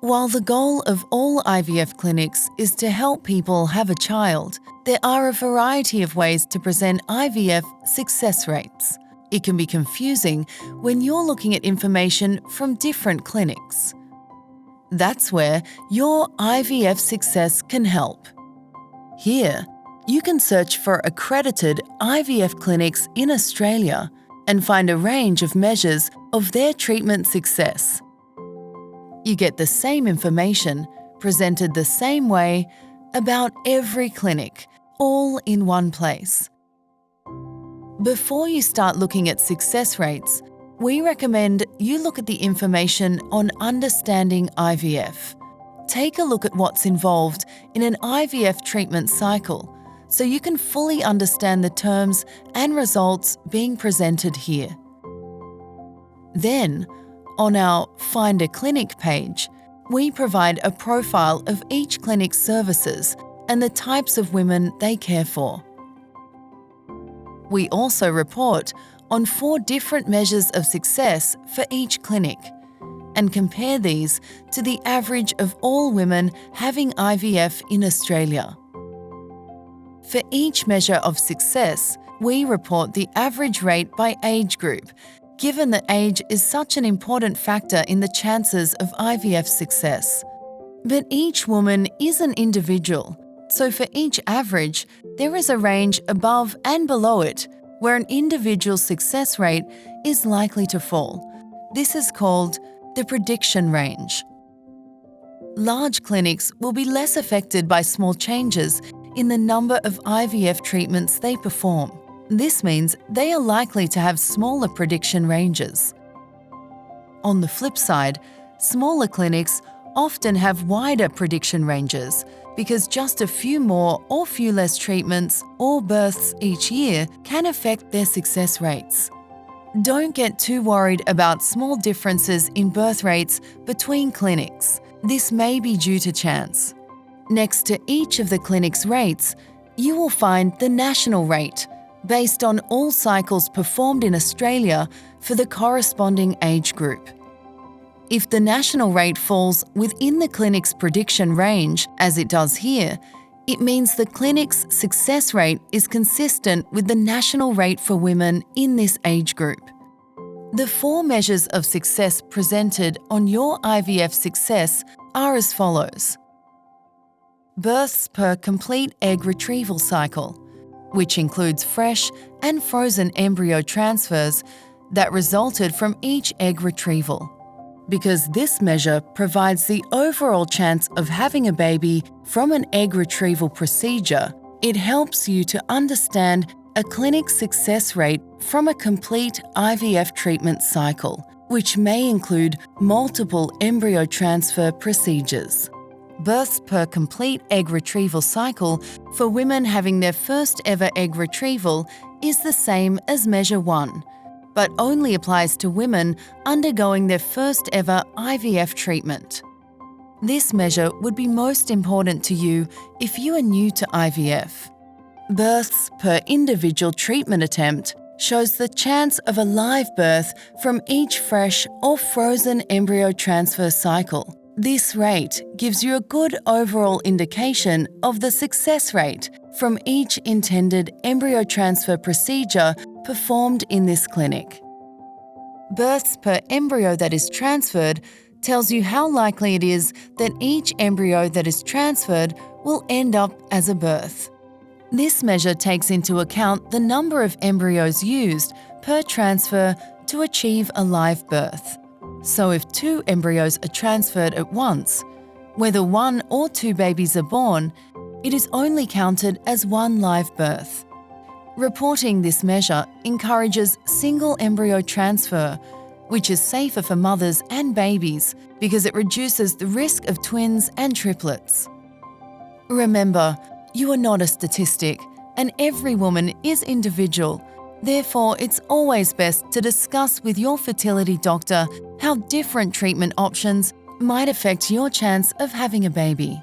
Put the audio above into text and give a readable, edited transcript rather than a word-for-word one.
While the goal of all IVF clinics is to help people have a child, there are a variety of ways to present IVF success rates. It can be confusing when you're looking at information from different clinics. That's where Your IVF Success can help. Here, you can search for accredited IVF clinics in Australia and find a range of measures of their treatment success. You get the same information, presented the same way, about every clinic, all in one place. Before you start looking at success rates, we recommend you look at the information on understanding IVF. Take a look at what's involved in an IVF treatment cycle so you can fully understand the terms and results being presented here. Then, on our Find a Clinic page, we provide a profile of each clinic's services and the types of women they care for. We also report on 4 different measures of success for each clinic and compare these to the average of all women having IVF in Australia. For each measure of success, we report the average rate by age group, given that age is such an important factor in the chances of IVF success. But each woman is an individual, so for each average, there is a range above and below it where an individual success rate is likely to fall. This is called the prediction range. Large clinics will be less affected by small changes in the number of IVF treatments they perform. This means they are likely to have smaller prediction ranges. On the flip side, smaller clinics often have wider prediction ranges because just a few more or few less treatments or births each year can affect their success rates. Don't get too worried about small differences in birth rates between clinics. This may be due to chance. Next to each of the clinic's rates, you will find the national rate, based on all cycles performed in Australia for the corresponding age group. If the national rate falls within the clinic's prediction range, as it does here, it means the clinic's success rate is consistent with the national rate for women in this age group. The 4 measures of success presented on Your IVF Success are as follows. Births per complete egg retrieval cycle, which includes fresh and frozen embryo transfers that resulted from each egg retrieval. Because this measure provides the overall chance of having a baby from an egg retrieval procedure, it helps you to understand a clinic success rate from a complete IVF treatment cycle, which may include multiple embryo transfer procedures. Births per complete egg retrieval cycle for women having their first ever egg retrieval is the same as measure 1, but only applies to women undergoing their first ever IVF treatment. This measure would be most important to you if you are new to IVF. Births per individual treatment attempt shows the chance of a live birth from each fresh or frozen embryo transfer cycle. This rate gives you a good overall indication of the success rate from each intended embryo transfer procedure performed in this clinic. Births per embryo that is transferred tells you how likely it is that each embryo that is transferred will end up as a birth. This measure takes into account the number of embryos used per transfer to achieve a live birth. So if 2 embryos are transferred at once, whether 1 or 2 babies are born, it is only counted as 1 live birth. Reporting this measure encourages single embryo transfer, which is safer for mothers and babies because it reduces the risk of twins and triplets. Remember, you are not a statistic, and every woman is individual. Therefore, it's always best to discuss with your fertility doctor how different treatment options might affect your chance of having a baby.